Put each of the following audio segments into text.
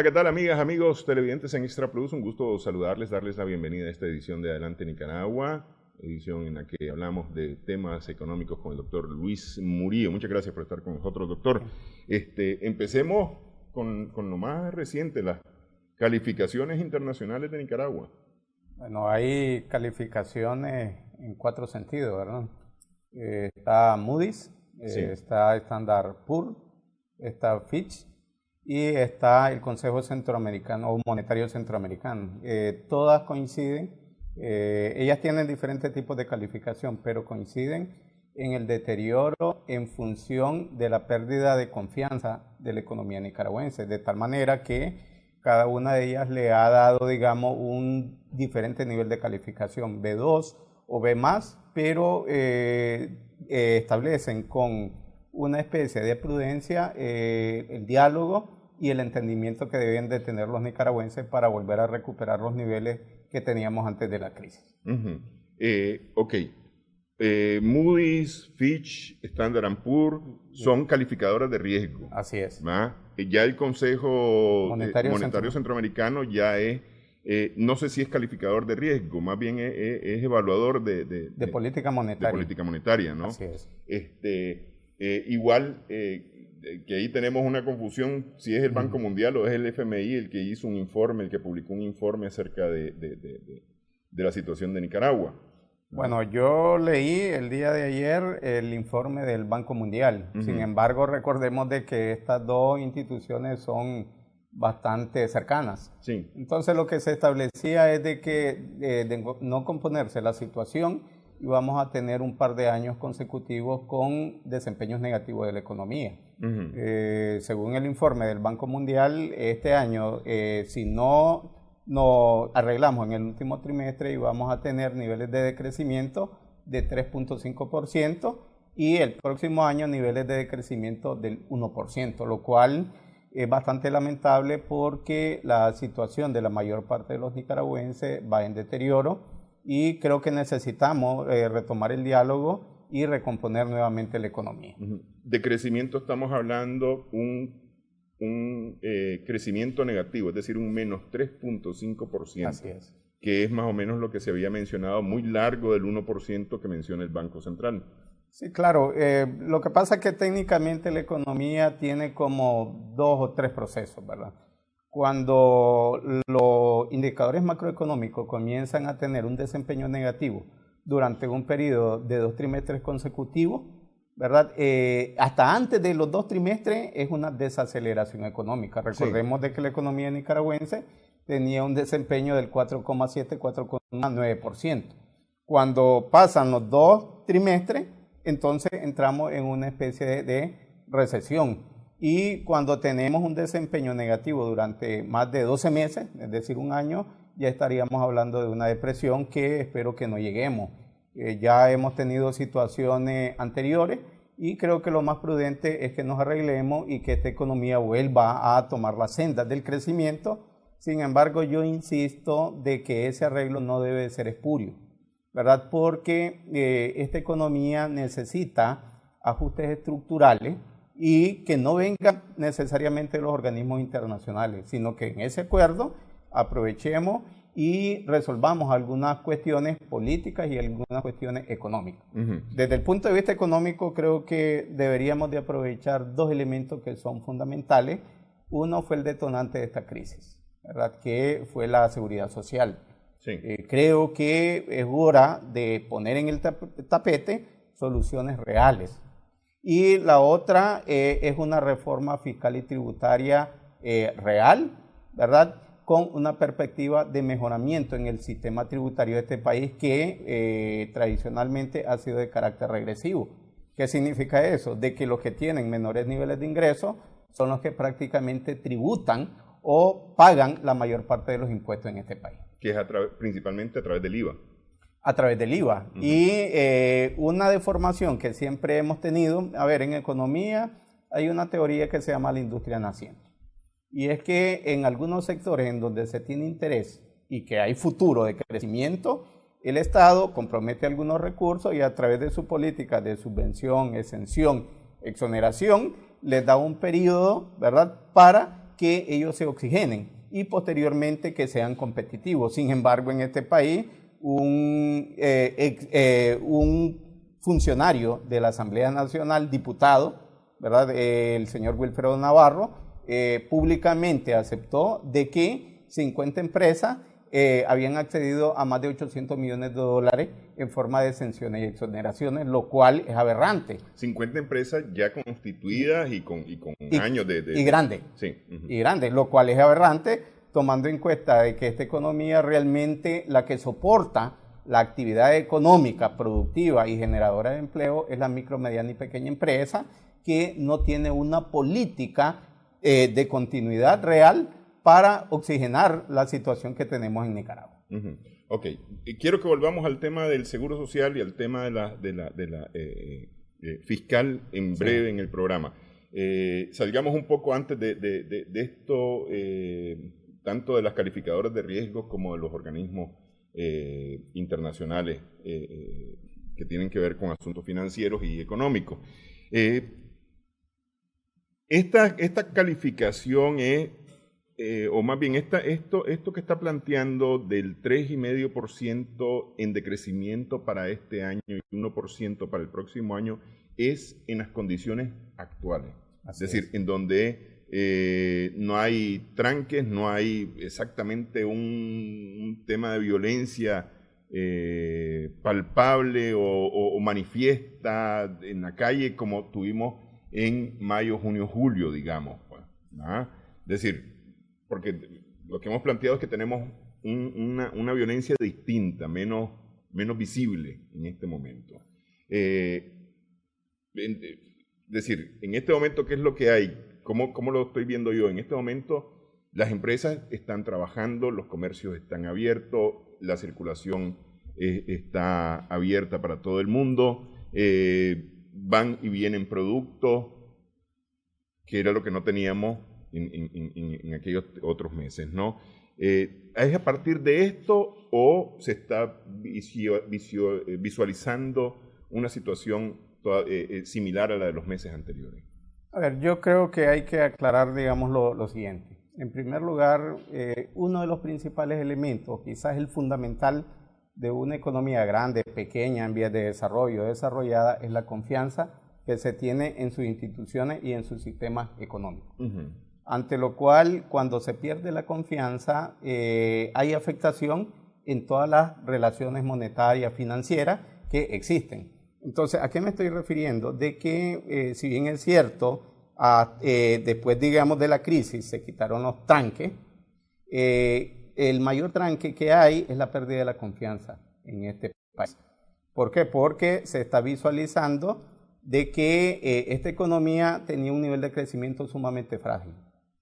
Hola, ¿qué tal, amigas, amigos televidentes en Extra Plus? Un gusto saludarles, darles la bienvenida a esta edición de Adelante Nicaragua, edición en la que hablamos de temas económicos con el doctor Luis Murillo. Muchas gracias por estar con nosotros, doctor. Empecemos con lo más reciente, las calificaciones internacionales de Nicaragua. Bueno, hay calificaciones en 4 sentidos, ¿verdad? Está Moody's, Sí. está Standard Poor's, está Fitch y está el Consejo Centroamericano o Monetario Centroamericano. Todas coinciden, ellas tienen diferentes tipos de calificación, pero coinciden en el deterioro en función de la pérdida de confianza de la economía nicaragüense, de tal manera que cada una de ellas le ha dado, digamos, un diferente nivel de calificación, B2 o B+, pero establecen con una especie de prudencia el diálogo y el entendimiento que deben de tener los nicaragüenses para volver a recuperar los niveles que teníamos antes de la crisis. Moody's, Fitch, Standard & Poor's son calificadoras de riesgo. Así es. Ya el Consejo Monetario Centroamericano ya es, no sé si es calificador de riesgo, más bien es evaluador de política monetaria. De política monetaria, ¿no? Así es. Igual que ahí tenemos una confusión si es el Banco Mundial o es el FMI el que hizo un informe, el que publicó un informe acerca de la situación de Nicaragua. Bueno, yo leí el día de ayer el informe del Banco Mundial. Sin embargo, recordemos de que estas dos instituciones son bastante cercanas. Sí. Entonces, lo que se establecía es de que de no componerse la situación, íbamos a tener un par de años consecutivos con desempeños negativos de la economía. Según el informe del Banco Mundial, este año, si no arreglamos en el último trimestre, íbamos a tener niveles de decrecimiento de 3.5% y el próximo año niveles de decrecimiento del 1%, lo cual es bastante lamentable porque la situación de la mayor parte de los nicaragüenses va en deterioro y creo que necesitamos retomar el diálogo y recomponer nuevamente la economía. De crecimiento estamos hablando un crecimiento negativo, es decir, un menos 3.5%. Así es. Que es más o menos lo que se había mencionado, muy largo del 1% que menciona el Banco Central. Sí, claro. Lo que pasa es que técnicamente la economía tiene como 2 o 3 procesos, ¿verdad? Cuando los indicadores macroeconómicos comienzan a tener un desempeño negativo durante un periodo de 2 trimestres consecutivos, ¿verdad? Hasta antes de los 2 trimestres es una desaceleración económica. Recordemos de que la economía nicaragüense tenía un desempeño del 4,7, 4,9%. Cuando pasan los 2 trimestres, entonces entramos en una especie de recesión. Y cuando tenemos un desempeño negativo durante más de 12 meses, es decir, un año, ya estaríamos hablando de una depresión que espero que no lleguemos. Ya hemos tenido situaciones anteriores y creo que lo más prudente es que nos arreglemos y que esta economía vuelva a tomar las sendas del crecimiento. Sin embargo, yo insisto de que ese arreglo no debe ser espurio, ¿verdad? Porque esta economía necesita ajustes estructurales y que no vengan necesariamente de los organismos internacionales, sino que en ese acuerdo aprovechemos y resolvamos algunas cuestiones políticas y algunas cuestiones económicas. Desde el punto de vista económico, creo que deberíamos de aprovechar 2 elementos que son fundamentales. Uno fue el detonante de esta crisis, ¿verdad? Que fue la seguridad social. Sí. Creo que es hora de poner en el tapete soluciones reales. Y la otra es una reforma fiscal y tributaria real, ¿verdad? Con una perspectiva de mejoramiento en el sistema tributario de este país que tradicionalmente ha sido de carácter regresivo. ¿Qué significa eso? De que los que tienen menores niveles de ingresos son los que prácticamente tributan o pagan la mayor parte de los impuestos en este país. Que es principalmente a través del IVA. A través del IVA. Y una deformación que siempre hemos tenido, en economía hay una teoría que se llama la industria naciente. Y es que en algunos sectores en donde se tiene interés y que hay futuro de crecimiento, el Estado compromete algunos recursos y a través de su política de subvención, exención, exoneración, les da un periodo, ¿verdad?, para que ellos se oxigenen y posteriormente que sean competitivos. Sin embargo, en este país, un funcionario de la Asamblea Nacional, diputado, ¿verdad? El señor Wilfredo Navarro, públicamente aceptó de que 50 empresas habían accedido a más de 800 millones de dólares en forma de exenciones y exoneraciones, lo cual es aberrante. 50 empresas ya constituidas y con años de... Y grandes. Sí. Y grandes, lo cual es aberrante, tomando en cuenta de que esta economía realmente la que soporta la actividad económica, productiva y generadora de empleo es la micro, mediana y pequeña empresa, que no tiene una política de continuidad real para oxigenar la situación que tenemos en Nicaragua. Ok, y quiero que volvamos al tema del seguro social y al tema de la fiscal en breve en el programa. Salgamos un poco antes de esto, tanto de las calificadoras de riesgos como de los organismos internacionales que tienen que ver con asuntos financieros y económicos. Esta calificación es, o más bien esto que está planteando del 3,5% en decrecimiento para este año y 1% para el próximo año, es en las condiciones actuales. Así es decir, en donde no hay tranques, no hay exactamente un tema de violencia palpable o manifiesta en la calle como tuvimos en mayo, junio, julio, digamos. Pues, ¿ah? Es decir, porque lo que hemos planteado es que tenemos una violencia distinta, menos visible en este momento. Es decir, en este momento, ¿qué es lo que hay? ¿Cómo lo estoy viendo yo? En este momento, las empresas están trabajando, los comercios están abiertos, la circulación está abierta para todo el mundo, van y vienen productos, que era lo que no teníamos en aquellos otros meses, ¿no? ¿Es a partir de esto o se está visualizando una situación similar a la de los meses anteriores? A ver, yo creo que hay que aclarar, digamos, lo siguiente. En primer lugar, uno de los principales elementos, quizás el fundamental de una economía grande, pequeña, en vías de desarrollo, desarrollada, es la confianza que se tiene en sus instituciones y en sus sistemas económicos. Ante lo cual, cuando se pierde la confianza, hay afectación en todas las relaciones monetarias, financieras que existen. Entonces, ¿a qué me estoy refiriendo? De que, si bien es cierto, después, digamos, de la crisis se quitaron los tranques, el mayor tranque que hay es la pérdida de la confianza en este país. ¿Por qué? Porque se está visualizando de que esta economía tenía un nivel de crecimiento sumamente frágil.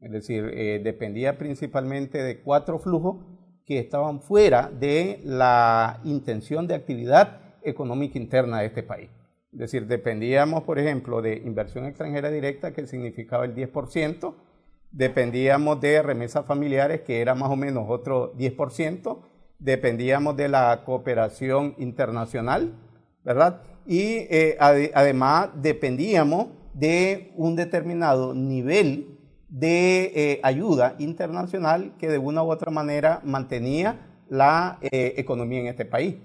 Es decir, dependía principalmente de 4 flujos que estaban fuera de la intención de actividad económica interna de este país. Es decir, dependíamos, por ejemplo, de inversión extranjera directa, que significaba el 10%, dependíamos de remesas familiares, que era más o menos otro 10%, dependíamos de la cooperación internacional, ¿verdad? Y además dependíamos de un determinado nivel de ayuda internacional que de una u otra manera mantenía la economía en este país.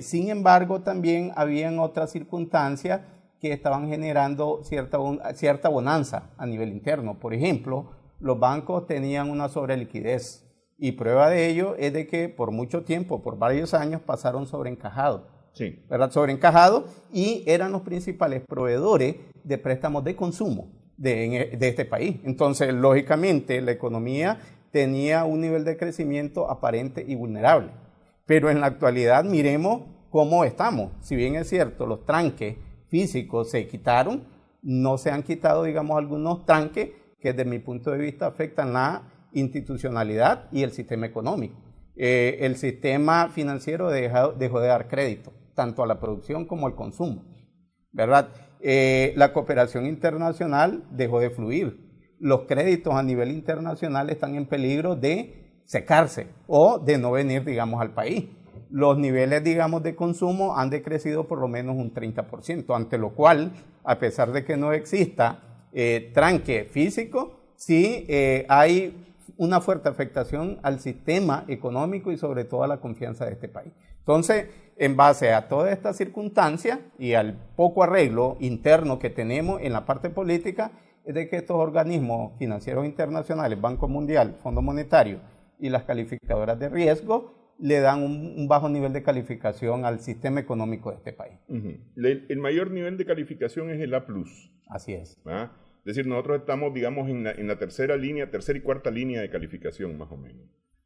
Sin embargo, también habían otras circunstancias que estaban generando cierta bonanza a nivel interno. Por ejemplo, los bancos tenían una sobreliquidez y prueba de ello es de que por mucho tiempo, por varios años, pasaron sobreencajados. Sí. ¿Verdad? Sobreencajados, y eran los principales proveedores de préstamos de consumo de este país. Entonces, lógicamente, la economía tenía un nivel de crecimiento aparente y vulnerable. Pero en la actualidad miremos cómo estamos. Si bien es cierto, los tranques físicos se quitaron, no se han quitado, digamos, algunos tranques que desde mi punto de vista afectan la institucionalidad y el sistema económico. El sistema financiero dejó de dar crédito, tanto a la producción como al consumo, ¿verdad? La cooperación internacional dejó de fluir. Los créditos a nivel internacional están en peligro de secarse o de no venir, digamos, al país. Los niveles, digamos, de consumo han decrecido por lo menos un 30%, ante lo cual, a pesar de que no exista tranque físico, sí hay una fuerte afectación al sistema económico y sobre todo a la confianza de este país. Entonces, en base a todas estas circunstancias y al poco arreglo interno que tenemos en la parte política, es de que estos organismos financieros internacionales, Banco Mundial, Fondo Monetario y las calificadoras de riesgo, le dan un bajo nivel de calificación al sistema económico de este país. El mayor nivel de calificación es el A+. Así es. ¿Ah? Es decir, nosotros estamos, digamos, en la tercera y cuarta línea de calificación, más o menos.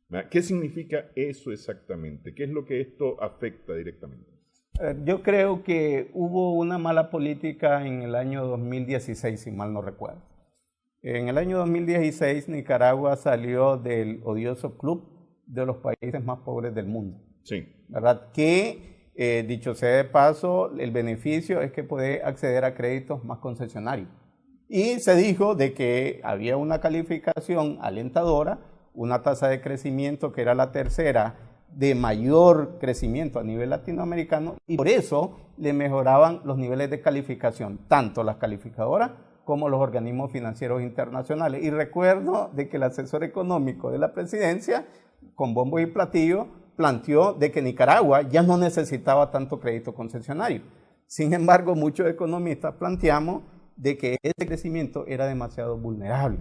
¿Verdad? ¿Qué significa eso exactamente? ¿Qué es lo que esto afecta directamente? Yo creo que hubo una mala política en el año 2016, si mal no recuerdo. En el año 2016, Nicaragua salió del odioso club de los países más pobres del mundo. Sí. ¿Verdad? Que, dicho sea de paso, el beneficio es que puede acceder a créditos más concesionarios. Y se dijo de que había una calificación alentadora, una tasa de crecimiento que era la tercera de mayor crecimiento a nivel latinoamericano, y por eso le mejoraban los niveles de calificación, tanto las calificadoras como los organismos financieros internacionales. Y recuerdo de que el asesor económico de la presidencia, con bombo y platillo, planteó de que Nicaragua ya no necesitaba tanto crédito concesionario. Sin embargo, muchos economistas planteamos de que ese crecimiento era demasiado vulnerable.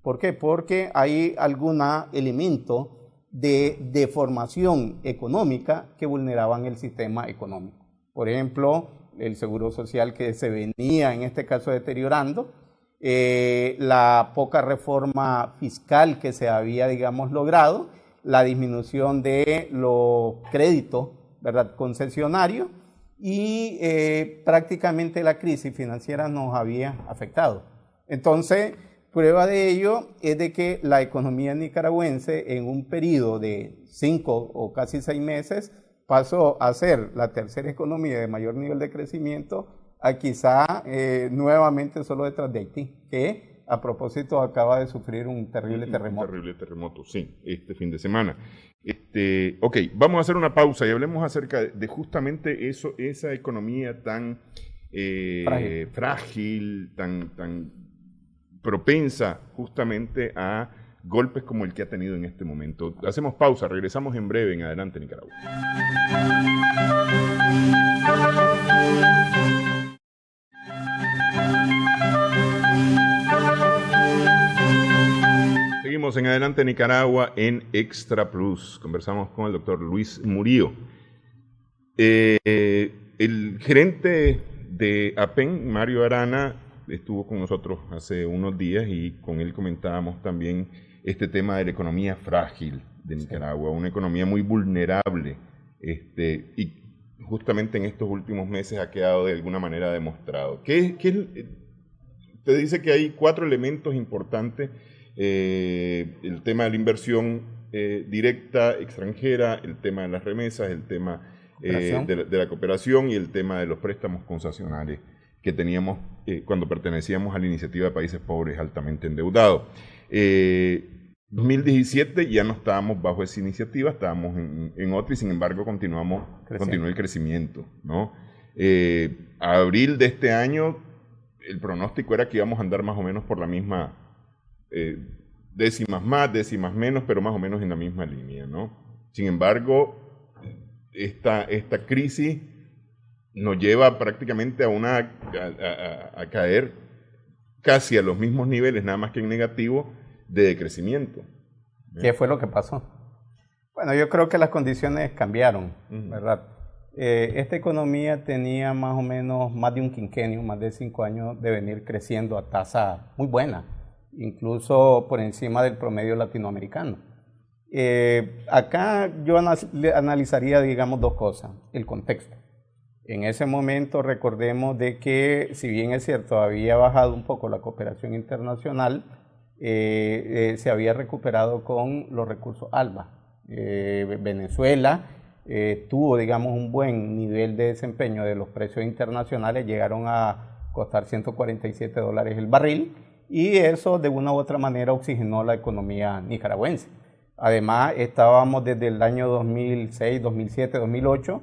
¿Por qué? Porque hay algún elemento de deformación económica que vulneraban el sistema económico. Por ejemplo, el seguro social que se venía en este caso deteriorando, la poca reforma fiscal que se había, digamos, logrado, la disminución de los créditos, ¿verdad?, concesionarios, y prácticamente la crisis financiera nos había afectado. Entonces, prueba de ello es de que la economía nicaragüense en un periodo de 5 o casi 6 meses pasó a ser la tercera economía de mayor nivel de crecimiento a quizá nuevamente solo detrás de Haití, que a propósito acaba de sufrir un terrible terremoto. Un terrible terremoto, sí, este fin de semana. Ok, vamos a hacer una pausa y hablemos acerca de justamente eso, esa economía tan frágil, tan propensa justamente a golpes como el que ha tenido en este momento. Hacemos pausa, regresamos en breve en Adelante Nicaragua. Seguimos en Adelante Nicaragua en Extra Plus. Conversamos con el doctor Luis Murillo. El gerente de APEN, Mario Arana, estuvo con nosotros hace unos días y con él comentábamos también este tema de la economía frágil de Nicaragua, una economía muy vulnerable, y justamente en estos últimos meses ha quedado de alguna manera demostrado. Te dice que hay 4 elementos importantes: el tema de la inversión directa extranjera, el tema de las remesas, el tema de la cooperación y el tema de los préstamos concesionales que teníamos cuando pertenecíamos a la Iniciativa de Países Pobres Altamente Endeudados. 2017 ya no estábamos bajo esa iniciativa, estábamos en otra y sin embargo continuó el crecimiento, ¿no? A abril de este año el pronóstico era que íbamos a andar más o menos por la misma, décimas más, décimas menos, pero más o menos en la misma línea, ¿no? Sin embargo, esta crisis nos lleva prácticamente a caer casi a los mismos niveles, nada más que en negativo, de decrecimiento. ¿Qué fue lo que pasó? Bueno, yo creo que las condiciones cambiaron, ¿verdad? Esta economía tenía más o menos más de un quinquenio, más de 5 años de venir creciendo a tasa muy buena, incluso por encima del promedio latinoamericano. Acá yo analizaría, digamos, 2 cosas. El contexto. En ese momento recordemos de que, si bien es cierto, había bajado un poco la cooperación internacional, se había recuperado con los recursos ALBA. Venezuela tuvo, digamos, un buen nivel de desempeño de los precios internacionales, llegaron a costar $147 el barril, y eso de una u otra manera oxigenó la economía nicaragüense. Además, estábamos desde el año 2006, 2007, 2008,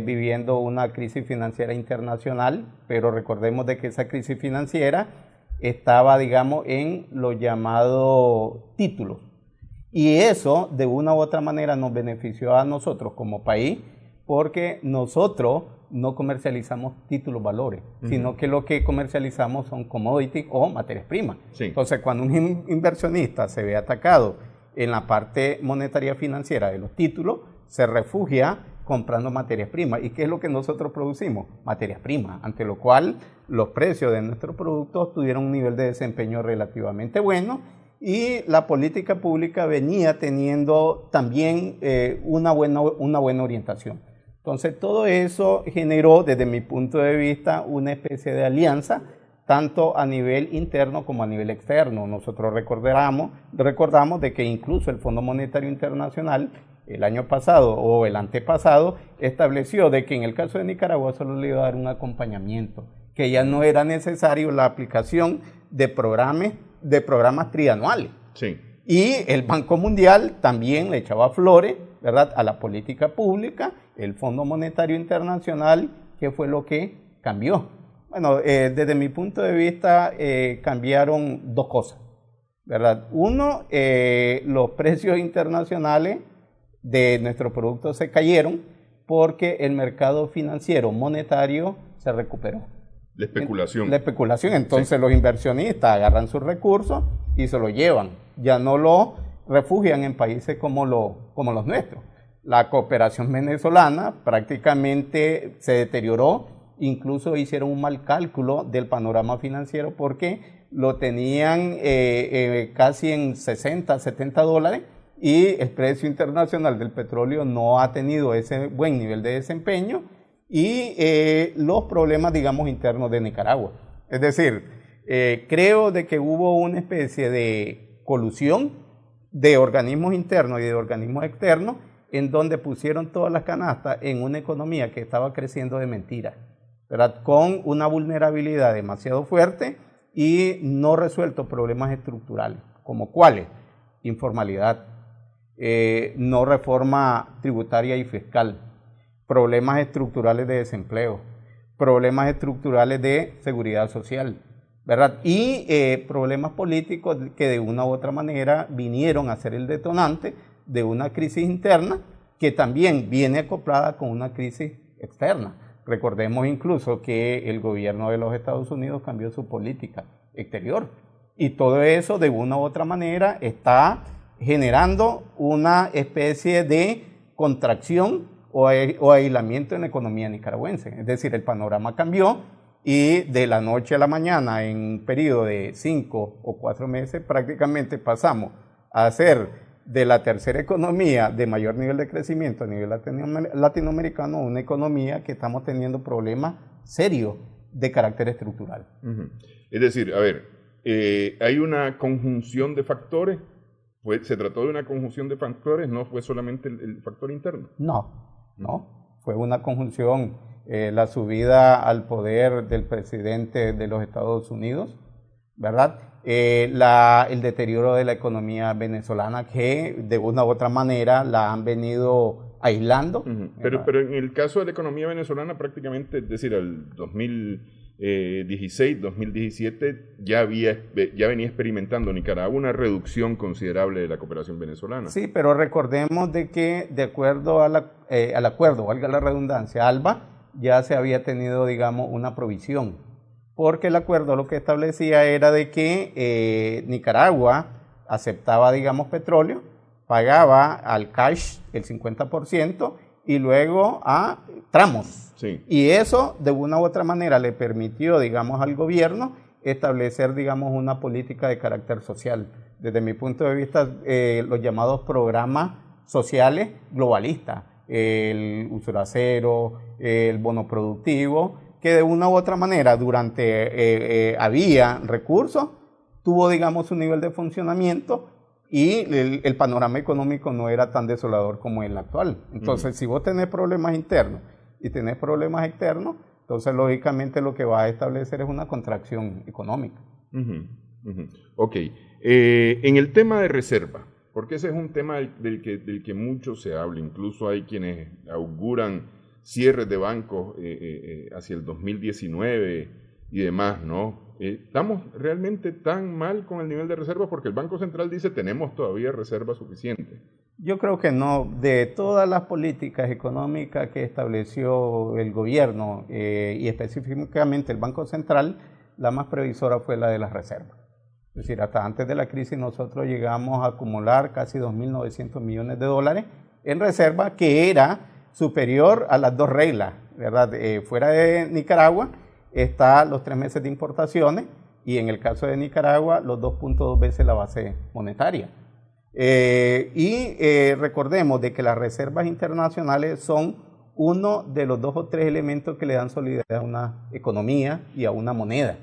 viviendo una crisis financiera internacional, pero recordemos de que esa crisis financiera estaba, digamos, en los llamados títulos. Y eso, de una u otra manera, nos benefició a nosotros como país, porque nosotros no comercializamos títulos valores, sino que lo que comercializamos son commodities o materias primas. Sí. Entonces, cuando un inversionista se ve atacado en la parte monetaria financiera de los títulos, se refugia comprando materias primas. ¿Y qué es lo que nosotros producimos? Materias primas, ante lo cual los precios de nuestros productos tuvieron un nivel de desempeño relativamente bueno y la política pública venía teniendo también una buena orientación. Entonces, todo eso generó, desde mi punto de vista, una especie de alianza, tanto a nivel interno como a nivel externo. Nosotros recordamos de que incluso el Fondo Monetario Internacional, el año pasado o el antepasado, estableció de que en el caso de Nicaragua solo le iba a dar un acompañamiento, que ya no era necesario la aplicación de programas trianuales. Sí. Y el Banco Mundial también le echaba flores, ¿verdad?, a la política pública. El Fondo Monetario Internacional, ¿qué fue lo que cambió? Bueno, desde mi punto de vista cambiaron dos cosas, ¿verdad? Uno, los precios internacionales de nuestros productos se cayeron porque el mercado financiero monetario se recuperó. La especulación. La especulación. Entonces los inversionistas agarran sus recursos y se los llevan. Ya no los refugian en países como los nuestros. La cooperación venezolana prácticamente se deterioró. Incluso hicieron un mal cálculo del panorama financiero porque lo tenían casi en 60, 70 dólares y el precio internacional del petróleo no ha tenido ese buen nivel de desempeño y los problemas, digamos, internos de Nicaragua. Es decir, creo de que hubo una especie de colusión de organismos internos y de organismos externos en donde pusieron todas las canastas en una economía que estaba creciendo de mentira, ¿verdad?, con una vulnerabilidad demasiado fuerte y no resueltos problemas estructurales, como cuáles: informalidad, no reforma tributaria y fiscal, problemas estructurales de desempleo, problemas estructurales de seguridad social, ¿verdad?, y problemas políticos que de una u otra manera vinieron a ser el detonante de una crisis interna que también viene acoplada con una crisis externa. Recordemos incluso que el gobierno de los Estados Unidos cambió su política exterior y todo eso de una u otra manera está generando una especie de contracción o aislamiento en la economía nicaragüense. Es decir, el panorama cambió y de la noche a la mañana, en un periodo de 5 o 4 meses, prácticamente pasamos a ser de la tercera economía de mayor nivel de crecimiento a nivel latinoamericano, una economía que estamos teniendo problemas serios de carácter estructural. Es decir, a ver, hay una conjunción de factores. ¿Se trató de una conjunción de factores? ¿No fue solamente el factor interno? No. Fue una conjunción. La subida al poder del presidente de los Estados Unidos, ¿verdad? El deterioro de la economía venezolana que de una u otra manera la han venido aislando. Pero en el caso de la economía venezolana prácticamente, es decir, al 2016, 2017 ya venía experimentando Nicaragua una reducción considerable de la cooperación venezolana. Sí, pero recordemos de que de acuerdo al acuerdo, valga la redundancia, ALBA, ya se había tenido, digamos, una provisión, porque el acuerdo lo que establecía era de que Nicaragua aceptaba, digamos, petróleo, pagaba al cash el 50% y luego a tramos. Sí. Y eso, de una u otra manera, le permitió, digamos, al gobierno establecer, digamos, una política de carácter social. Desde mi punto de vista, los llamados programas sociales globalistas, el usuracero, el bono productivo, que de una u otra manera durante había recursos, tuvo, digamos, un nivel de funcionamiento y el panorama económico no era tan desolador como el actual. Entonces, si vos tenés problemas internos y tenés problemas externos, entonces lógicamente lo que va a establecer es una contracción económica. Ok. En el tema de reserva, porque ese es un tema del que mucho se habla, incluso hay quienes auguran cierres de bancos hacia el 2019 y demás, ¿no? ¿Estamos realmente tan mal con el nivel de reservas? Porque el Banco Central dice tenemos todavía reservas suficientes. Yo creo que no. De todas las políticas económicas que estableció el gobierno y específicamente el Banco Central, la más previsora fue la de las reservas. Es decir, hasta antes de la crisis nosotros llegamos a acumular casi 2.900 millones de dólares en reserva, que era superior a las dos reglas, ¿verdad? Fuera de Nicaragua está los 3 meses de importaciones y en el caso de Nicaragua los 2.2 veces la base monetaria. Recordemos de que las reservas internacionales son uno de los 2 o 3 elementos que le dan solidez a una economía y a una moneda.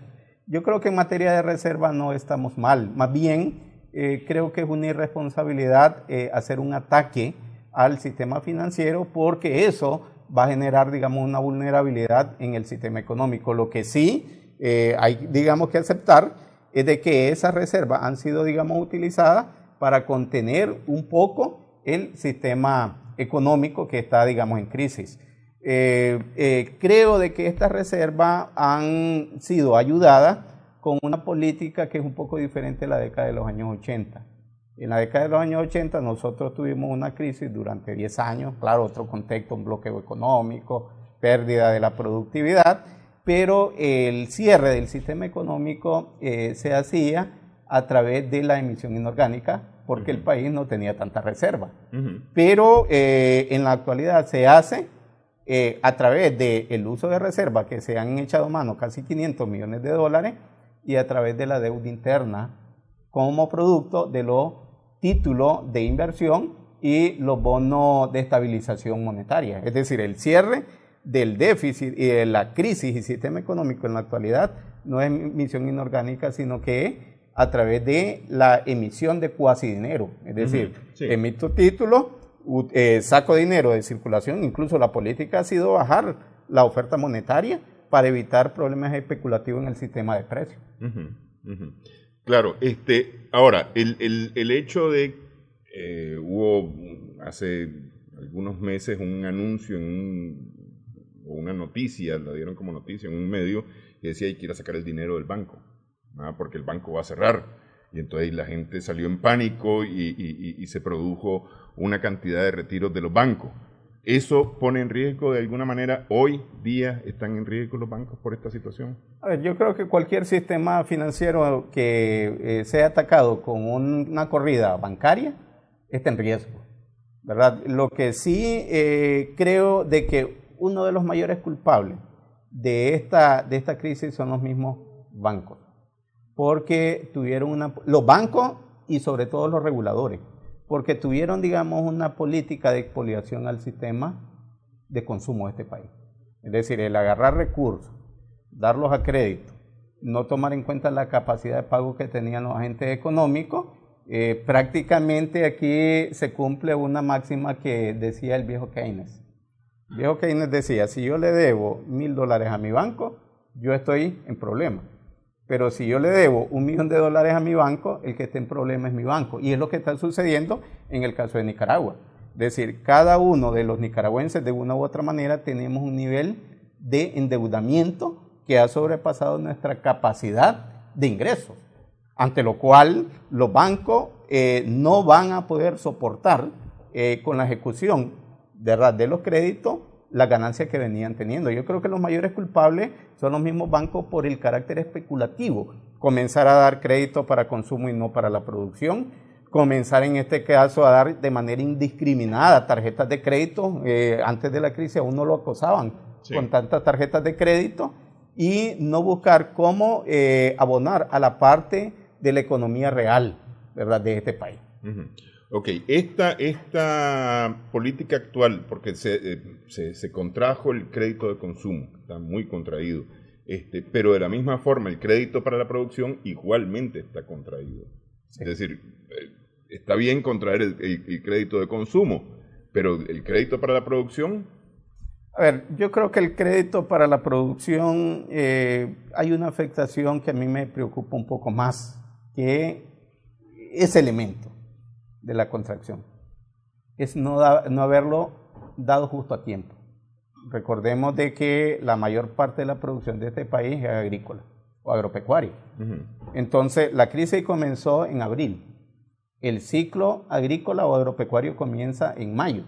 Yo creo que en materia de reserva no estamos mal, más bien creo que es una irresponsabilidad hacer un ataque al sistema financiero, porque eso va a generar, digamos, una vulnerabilidad en el sistema económico. Lo que sí hay, digamos, que aceptar es de que esas reservas han sido, digamos, utilizadas para contener un poco el sistema económico que está, digamos, en crisis. Creo de que estas reservas han sido ayudadas con una política que es un poco diferente a la década de los años 80. En la década de los años 80 nosotros tuvimos una crisis durante 10 años, claro, otro contexto, un bloqueo económico, pérdida de la productividad, pero el cierre del sistema económico se hacía a través de la emisión inorgánica, porque el país no tenía tanta reserva. Pero en la actualidad se hace a través del uso de reservas que se han echado mano casi 500 millones de dólares y a través de la deuda interna como producto de los títulos de inversión y los bonos de estabilización monetaria. Es decir, el cierre del déficit y de la crisis y sistema económico en la actualidad no es emisión inorgánica, sino que es a través de la emisión de cuasi dinero. Es decir, emito títulos, saco dinero de circulación, incluso la política ha sido bajar la oferta monetaria para evitar problemas especulativos en el sistema de precios. Claro, ahora, el hecho de hubo hace algunos meses un anuncio o una noticia, la dieron como noticia en un medio, que decía que quiera sacar el dinero del banco, porque el banco va a cerrar. Y entonces la gente salió en pánico y se produjo una cantidad de retiros de los bancos. ¿Eso pone en riesgo de alguna manera? ¿Hoy día están en riesgo los bancos por esta situación? A ver, yo creo que cualquier sistema financiero que sea atacado con una corrida bancaria está en riesgo, ¿verdad? Lo que sí creo de que uno de los mayores culpables de esta crisis son los mismos bancos, porque tuvieron los bancos y sobre todo los reguladores, porque tuvieron, digamos, una política de expoliación al sistema de consumo de este país. Es decir, el agarrar recursos, darlos a crédito, no tomar en cuenta la capacidad de pago que tenían los agentes económicos. Prácticamente aquí se cumple una máxima que decía el viejo Keynes. El viejo Keynes decía, si yo le debo $1.000 a mi banco, yo estoy en problema. Pero si yo le debo $1.000.000 a mi banco, el que esté en problema es mi banco. Y es lo que está sucediendo en el caso de Nicaragua. Es decir, cada uno de los nicaragüenses, de una u otra manera, tenemos un nivel de endeudamiento que ha sobrepasado nuestra capacidad de ingresos, ante lo cual los bancos no van a poder soportar con la ejecución de los créditos las ganancias que venían teniendo. Yo creo que los mayores culpables son los mismos bancos por el carácter especulativo. Comenzar a dar crédito para consumo y no para la producción. Comenzar en este caso a dar de manera indiscriminada tarjetas de crédito. Antes de la crisis a uno lo acosaban con tantas tarjetas de crédito y no buscar cómo abonar a la parte de la economía real, ¿verdad?, de este país. Ok, esta política actual, porque se contrajo el crédito de consumo, está muy contraído, pero de la misma forma el crédito para la producción igualmente está contraído. Sí. Es decir, está bien contraer el crédito de consumo, pero el crédito para la producción... A ver, yo creo que el crédito para la producción hay una afectación que a mí me preocupa un poco más, que ese elemento de la contracción es no haberlo dado justo a tiempo. Recordemos de que la mayor parte de la producción de este país es agrícola o agropecuaria. Entonces, la crisis comenzó en abril. El ciclo agrícola o agropecuario comienza en mayo.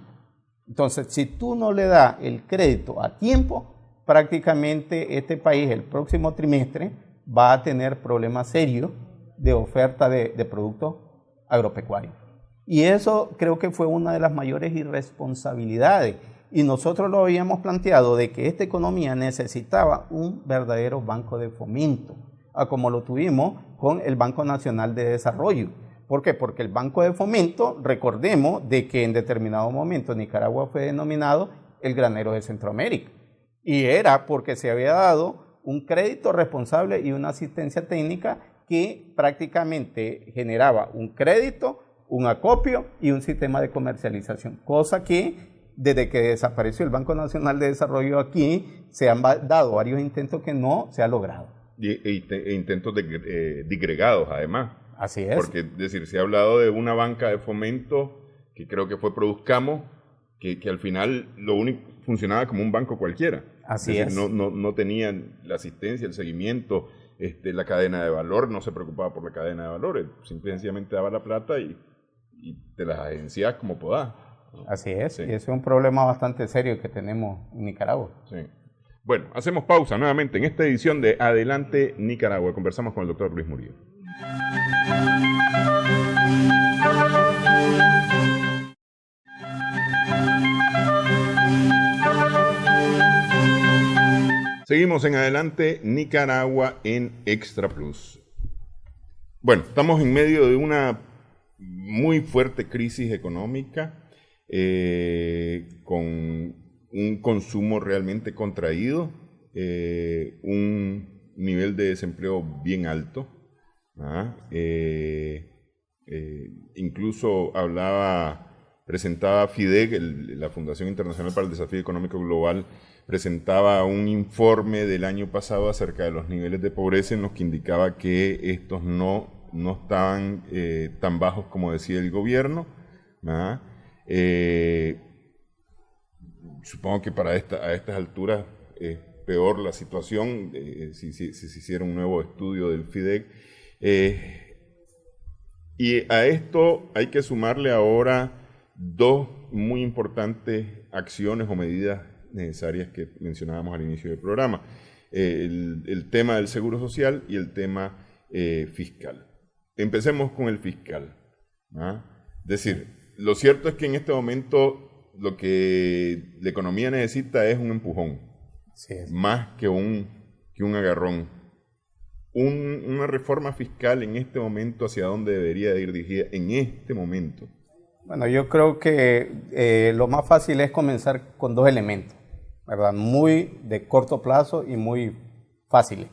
Entonces, si tú no le das el crédito a tiempo, prácticamente este país el próximo trimestre va a tener problemas serios de oferta de productos agropecuarios. Y eso creo que fue una de las mayores irresponsabilidades. Y nosotros lo habíamos planteado de que esta economía necesitaba un verdadero banco de fomento, como lo tuvimos con el Banco Nacional de Desarrollo. ¿Por qué? Porque el Banco de Fomento, recordemos de que en determinado momento Nicaragua fue denominado el granero de Centroamérica. Y era porque se había dado un crédito responsable y una asistencia técnica que prácticamente generaba un crédito, un acopio y un sistema de comercialización. Cosa que desde que desapareció el Banco Nacional de Desarrollo aquí se han dado varios intentos que no se ha logrado. E intentos disgregados además. Así es. Porque, es decir, se ha hablado de una banca de fomento que creo que fue Produzcamo, que al final lo único funcionaba como un banco cualquiera. Así es. es. No tenían la asistencia, el seguimiento, la cadena de valor, no se preocupaba por la cadena de valor, simplemente daba la plata y te las agencias como podás. Así es, Sí. y ese es un problema bastante serio que tenemos en Nicaragua. Sí. Bueno, hacemos pausa nuevamente en esta edición de Adelante Nicaragua. Conversamos con el doctor Luis Murillo. Seguimos en Adelante Nicaragua en Extra Plus. Bueno, estamos en medio de una muy fuerte crisis económica, con un consumo realmente contraído, un nivel de desempleo bien alto. Incluso presentaba FIDEC, la Fundación Internacional para el Desafío Económico Global, presentaba un informe del año pasado acerca de los niveles de pobreza en los que indicaba que estos no estaban tan bajos como decía el gobierno. Supongo que a estas alturas es peor la situación, si se hiciera un nuevo estudio del FIDEC. Y a esto hay que sumarle ahora dos muy importantes acciones o medidas necesarias que mencionábamos al inicio del programa. El tema del seguro social y el tema fiscal. Empecemos con el fiscal. Es decir, lo cierto es que en este momento lo que la economía necesita es un empujón, Sí, más que un agarrón. Una reforma fiscal en este momento, ¿hacia dónde debería de ir dirigida en este momento? Bueno, yo creo que lo más fácil es comenzar con dos elementos, ¿verdad? Muy de corto plazo y muy fáciles.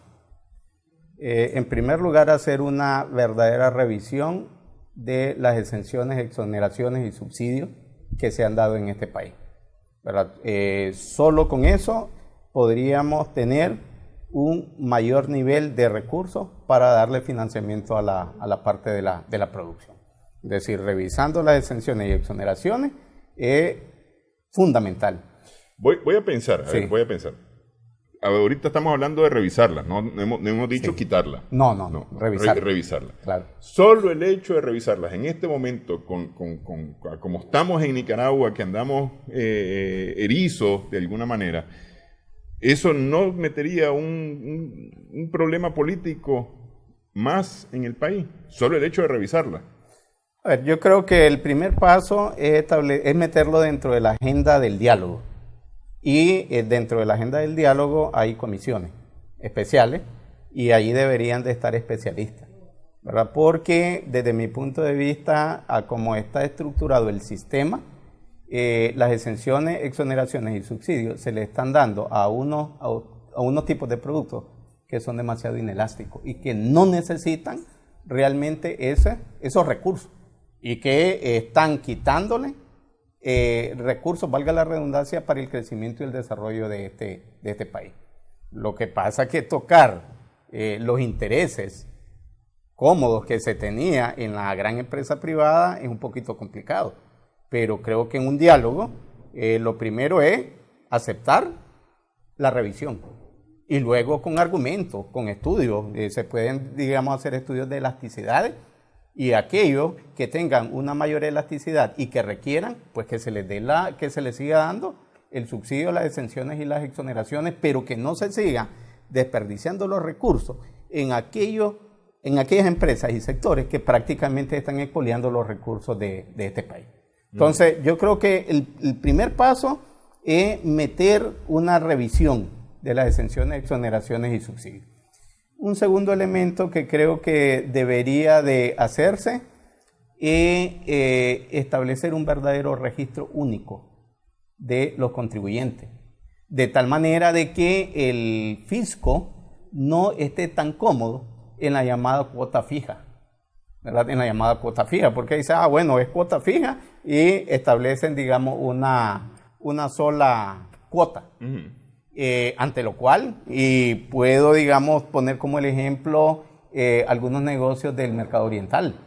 En primer lugar, hacer una verdadera revisión de las exenciones, exoneraciones y subsidios que se han dado en este país, ¿verdad? Solo con eso podríamos tener un mayor nivel de recursos para darle financiamiento a la parte de la producción. Es decir, revisando las exenciones y exoneraciones es fundamental. Voy a pensar, Sí. voy a pensar. Ahorita estamos hablando de revisarla, no hemos dicho Sí. quitarla. No, revisarla. Revisarla. Claro. Solo el hecho de revisarlas en este momento, como estamos en Nicaragua, que andamos erizos de alguna manera, eso no metería un problema político más en el país. Solo el hecho de revisarla. A ver, yo creo que el primer paso es meterlo dentro de la agenda del diálogo. Y dentro de la agenda del diálogo hay comisiones especiales y ahí deberían de estar especialistas, ¿verdad? Porque desde mi punto de vista, a como está estructurado el sistema, las exenciones, exoneraciones y subsidios se le están dando a unos tipos de productos que son demasiado inelásticos y que no necesitan realmente esos recursos y que están quitándole recursos, valga la redundancia, para el crecimiento y el desarrollo de este país. Lo que pasa es que tocar los intereses cómodos que se tenía en la gran empresa privada es un poquito complicado, pero creo que en un diálogo lo primero es aceptar la revisión. Y luego con argumentos, con estudios, se pueden, digamos, hacer estudios de elasticidades, y aquellos que tengan una mayor elasticidad y que requieran, pues que se les siga dando el subsidio, las exenciones y las exoneraciones, pero que no se siga desperdiciando los recursos en aquellas empresas y sectores que prácticamente están expoliando los recursos de este país. Entonces, yo creo que el primer paso es meter una revisión de las exenciones, exoneraciones y subsidios. Un segundo elemento que creo que debería de hacerse es establecer un verdadero registro único de los contribuyentes, de tal manera de que el fisco no esté tan cómodo en la llamada cuota fija, ¿verdad? En la llamada cuota fija, porque dice, bueno, es cuota fija y establecen, digamos, una sola cuota. Ante lo cual, y puedo, digamos, poner como el ejemplo algunos negocios del mercado oriental.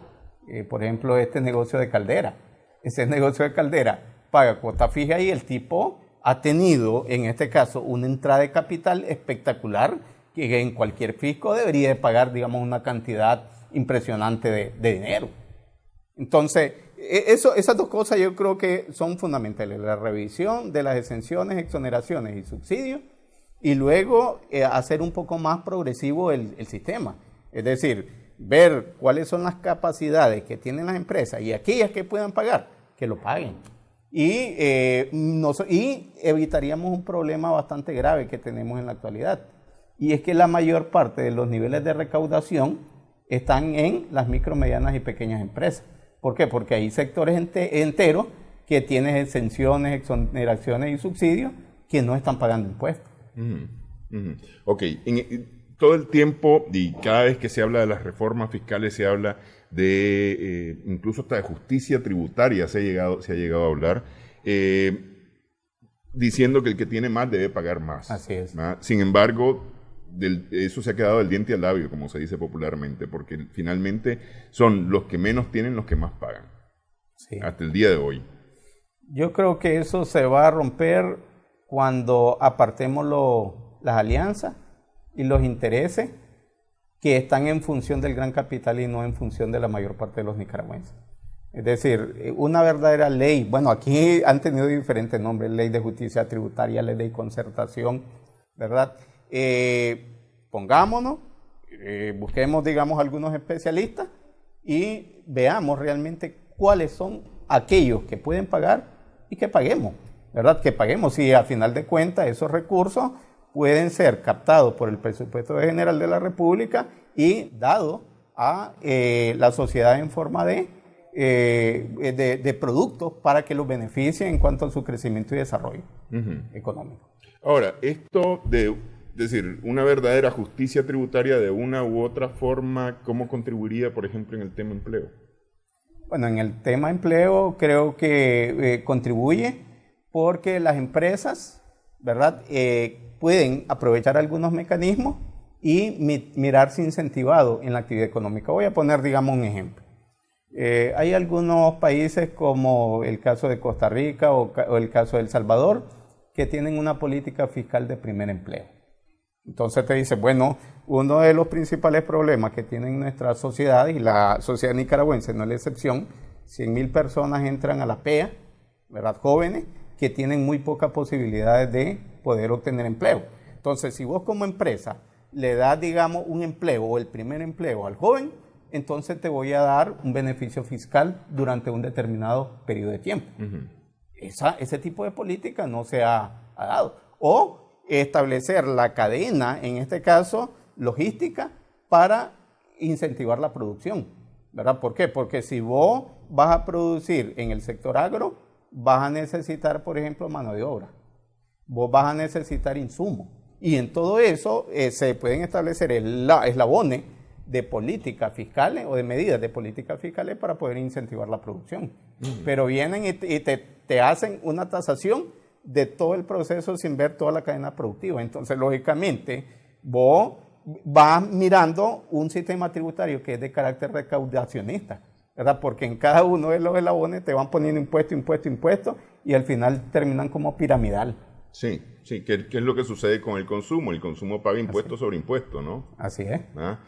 Por ejemplo, este negocio de Caldera. Ese negocio de Caldera paga cuota fija y el tipo ha tenido, en este caso, una entrada de capital espectacular que en cualquier fisco debería de pagar, digamos, una cantidad impresionante de dinero. Entonces, esas dos cosas yo creo que son fundamentales, la revisión de las exenciones, exoneraciones y subsidios, y luego hacer un poco más progresivo el sistema. Es decir, ver cuáles son las capacidades que tienen las empresas y aquellas que puedan pagar, que lo paguen. Y evitaríamos un problema bastante grave que tenemos en la actualidad. Y es que la mayor parte de los niveles de recaudación están en las micro, medianas y pequeñas empresas. ¿Por qué? Porque hay sectores enteros que tienen exenciones, exoneraciones y subsidios que no están pagando impuestos. Ok, todo el tiempo y cada vez que se habla de las reformas fiscales se habla de, incluso hasta de justicia tributaria se ha llegado a hablar, diciendo que el que tiene más debe pagar más. Así es. Sin embargo, eso se ha quedado del diente al labio, como se dice popularmente, porque finalmente son los que menos tienen los que más pagan. Sí. Hasta el día de hoy. Yo creo que eso se va a romper cuando apartemos las alianzas y los intereses que están en función del gran capital y no en función de la mayor parte de los nicaragüenses. Es decir, una verdadera ley, bueno, aquí han tenido diferentes nombres, ley de justicia tributaria, ley de concertación, ¿verdad? Pongámonos, busquemos, digamos, algunos especialistas y veamos realmente cuáles son aquellos que pueden pagar y que paguemos, ¿verdad? Que paguemos, y a final de cuentas esos recursos pueden ser captados por el presupuesto general de la República y dados a la sociedad en forma de productos para que los beneficien en cuanto a su crecimiento y desarrollo económico. Ahora, esto de decir, una verdadera justicia tributaria de una u otra forma, ¿cómo contribuiría, por ejemplo, en el tema empleo? Bueno, en el tema empleo creo que contribuye porque las empresas, ¿verdad?, pueden aprovechar algunos mecanismos y mirarse incentivado en la actividad económica. Voy a poner, digamos, un ejemplo. Hay algunos países como el caso de Costa Rica o el caso de El Salvador que tienen una política fiscal de primer empleo. Entonces te dice, bueno, uno de los principales problemas que tienen nuestra sociedad, y la sociedad nicaragüense no es la excepción, 100,000 personas entran a la PEA, ¿verdad?, jóvenes, que tienen muy pocas posibilidades de poder obtener empleo. Entonces, si vos como empresa le das, digamos, un empleo o el primer empleo al joven, entonces te voy a dar un beneficio fiscal durante un determinado periodo de tiempo. Ese tipo de política no se ha dado. O establecer la cadena, en este caso, logística, para incentivar la producción, ¿verdad? ¿Por qué? Porque si vos vas a producir en el sector agro, vas a necesitar, por ejemplo, mano de obra. Vos vas a necesitar insumos. Y en todo eso se pueden establecer eslabones de políticas fiscales o de medidas de políticas fiscales para poder incentivar la producción. Pero vienen y te hacen una tasación de todo el proceso sin ver toda la cadena productiva. Entonces, lógicamente, vos vas mirando un sistema tributario que es de carácter recaudacionista, ¿verdad? Porque en cada uno de los eslabones te van poniendo impuesto, y al final terminan como piramidal. Sí, sí, ¿qué es lo que sucede con el consumo? El consumo paga impuesto sobre impuesto, ¿no? Así es. ¿Ah?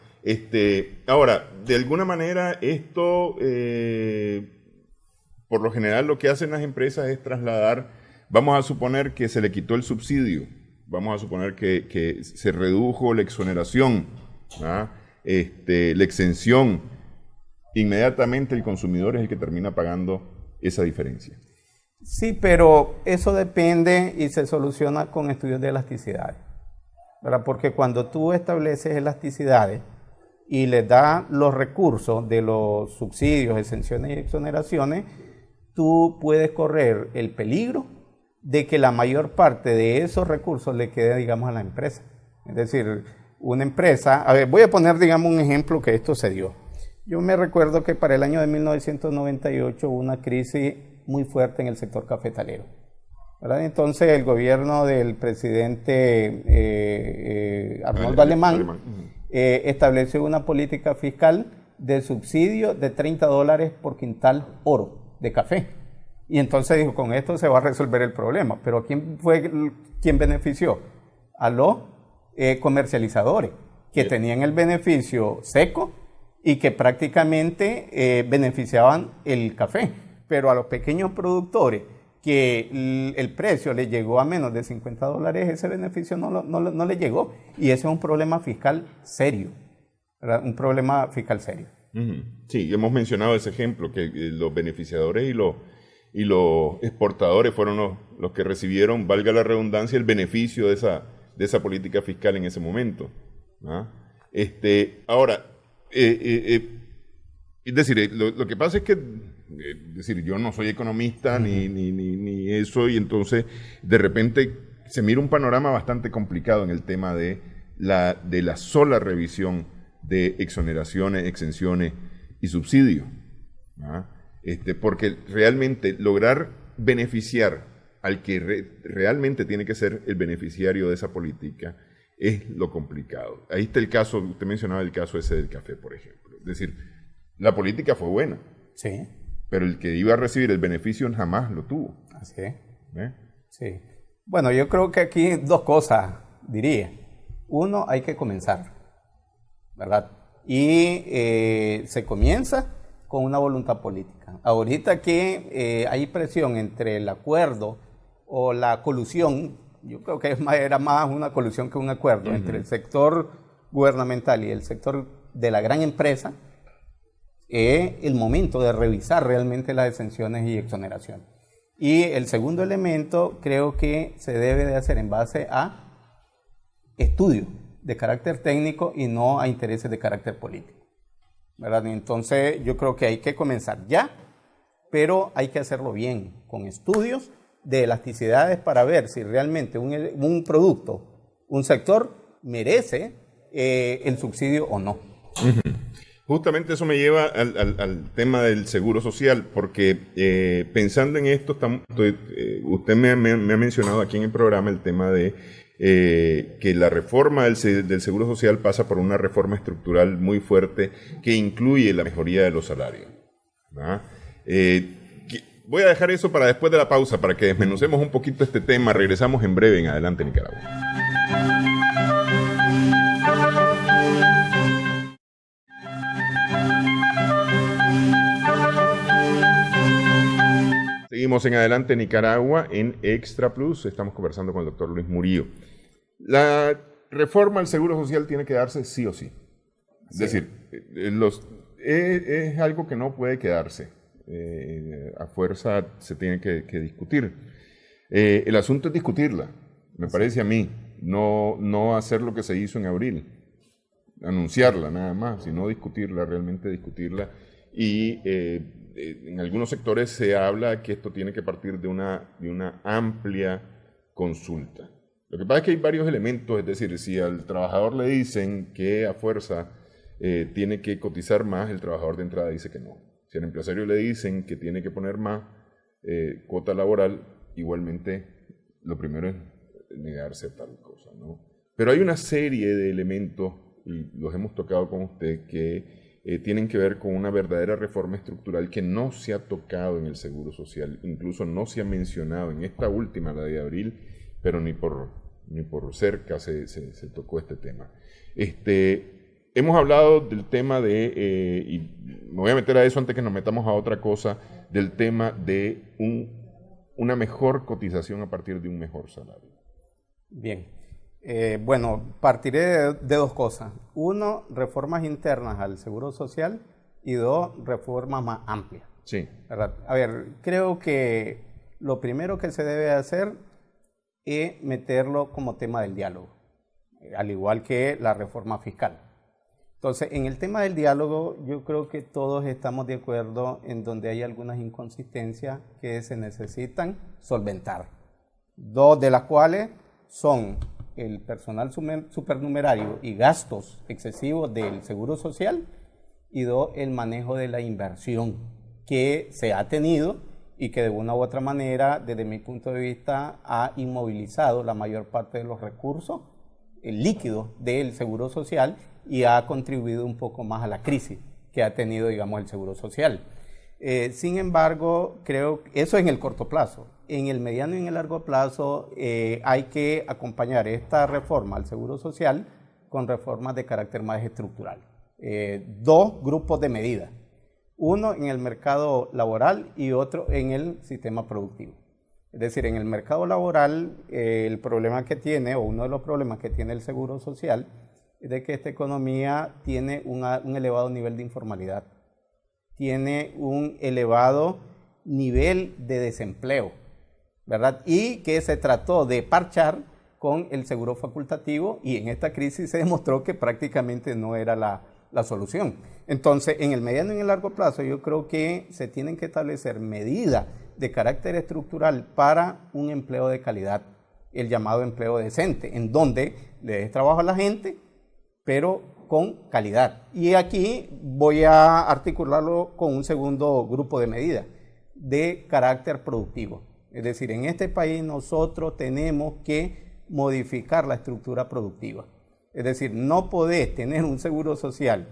Ahora, de alguna manera esto, por lo general lo que hacen las empresas es trasladar, vamos a suponer que se le quitó el subsidio, vamos a suponer que se redujo la exoneración, ¿ah? La exención, inmediatamente el consumidor es el que termina pagando esa diferencia. Sí, pero eso depende y se soluciona con estudios de elasticidades, ¿verdad? Porque cuando tú estableces elasticidades y les das los recursos de los subsidios, exenciones y exoneraciones, tú puedes correr el peligro de que la mayor parte de esos recursos le quede, digamos, a la empresa. Es decir, una empresa, a ver, voy a poner, digamos, un ejemplo que esto se dio. Yo me recuerdo que para el año de 1998 hubo una crisis muy fuerte en el sector cafetalero, ¿verdad? Entonces el gobierno del presidente Arnoldo Alemán estableció una política fiscal de subsidio de $30 por quintal oro de café. Y entonces dijo, con esto se va a resolver el problema. Pero ¿quién fue quien benefició? A los comercializadores, que tenían el beneficio seco y que prácticamente beneficiaban el café. Pero a los pequeños productores que el precio le llegó a menos de $50, ese beneficio no le llegó. Y ese es un problema fiscal serio, ¿verdad? Un problema fiscal serio. Sí, hemos mencionado ese ejemplo, que los beneficiadores y los exportadores fueron los que recibieron, valga la redundancia, el beneficio de esa política fiscal en ese momento, ¿ah? Ahora, es decir, lo que pasa es que yo no soy economista ni eso, y entonces de repente se mira un panorama bastante complicado en el tema de la sola revisión de exoneraciones, exenciones y subsidios, ¿ah? Porque realmente lograr beneficiar al que realmente tiene que ser el beneficiario de esa política es lo complicado. Ahí está el caso, usted mencionaba el caso ese del café, por ejemplo. Es decir, la política fue buena. Sí. Pero el que iba a recibir el beneficio jamás lo tuvo. Así es. Sí. Bueno, yo creo que aquí dos cosas diría. Uno, hay que comenzar, ¿verdad? Y se comienza con una voluntad política. Ahorita que hay presión entre el acuerdo o la colusión, yo creo que era más una colusión que un acuerdo entre el sector gubernamental y el sector de la gran empresa, es el momento de revisar realmente las exenciones y exoneraciones. Y el segundo elemento creo que se debe de hacer en base a estudios de carácter técnico y no a intereses de carácter político, ¿verdad? Entonces yo creo que hay que comenzar ya, pero hay que hacerlo bien, con estudios de elasticidades para ver si realmente un producto, un sector merece el subsidio o no. Justamente eso me lleva al tema del seguro social, porque pensando en esto, usted me ha mencionado aquí en el programa el tema de que la reforma del seguro social pasa por una reforma estructural muy fuerte que incluye la mejoría de los salarios, ¿no? Voy a dejar eso para después de la pausa, para que desmenucemos un poquito este tema. Regresamos en breve en Adelante Nicaragua. Seguimos en Adelante Nicaragua en Extra Plus. Estamos conversando con el doctor Luis Murillo. La reforma al Seguro Social tiene que darse sí o sí. Es decir, es algo que no puede quedarse. A fuerza se tiene que discutir. El asunto es discutirla, me parece a mí. No hacer lo que se hizo en abril. Anunciarla nada más, sino discutirla, realmente discutirla. Y en algunos sectores se habla que esto tiene que partir de una amplia consulta. Lo que pasa es que hay varios elementos, es decir, si al trabajador le dicen que a fuerza tiene que cotizar más, el trabajador de entrada dice que no. Si al empresario le dicen que tiene que poner más cuota laboral, igualmente lo primero es negarse a tal cosa, ¿no? Pero hay una serie de elementos, y los hemos tocado con usted, que tienen que ver con una verdadera reforma estructural que no se ha tocado en el Seguro Social, incluso no se ha mencionado en esta última, la de abril, pero ni por cerca se tocó este tema. Hemos hablado del tema y me voy a meter a eso antes que nos metamos a otra cosa, del tema de una mejor cotización a partir de un mejor salario. Bien, bueno, partiré de dos cosas. Uno, reformas internas al Seguro Social y dos, reformas más amplias. Sí. ¿Verdad? A ver, creo que lo primero que se debe hacer es meterlo como tema del diálogo, al igual que la reforma fiscal. Entonces, en el tema del diálogo, yo creo que todos estamos de acuerdo en donde hay algunas inconsistencias que se necesitan solventar. Dos de las cuales son el personal supernumerario y gastos excesivos del Seguro Social, y dos, el manejo de la inversión que se ha tenido y que de una u otra manera, desde mi punto de vista, ha inmovilizado la mayor parte de los recursos líquidos del Seguro Social y ha contribuido un poco más a la crisis que ha tenido, digamos, el Seguro Social. Sin embargo, creo que eso en el corto plazo. En el mediano y en el largo plazo hay que acompañar esta reforma al Seguro Social con reformas de carácter más estructural. Dos grupos de medidas. Uno en el mercado laboral y otro en el sistema productivo. Es decir, en el mercado laboral, el problema que tiene, o uno de los problemas que tiene el Seguro Social, es de que esta economía tiene un elevado nivel de informalidad, tiene un elevado nivel de desempleo, ¿verdad? Y que se trató de parchar con el seguro facultativo, y en esta crisis se demostró que prácticamente no era la solución. Entonces, en el mediano y en el largo plazo, yo creo que se tienen que establecer medidas de carácter estructural para un empleo de calidad, el llamado empleo decente, en donde le des trabajo a la gente, pero con calidad. Y aquí voy a articularlo con un segundo grupo de medidas de carácter productivo. Es decir, en este país nosotros tenemos que modificar la estructura productiva. Es decir, no podés tener un seguro social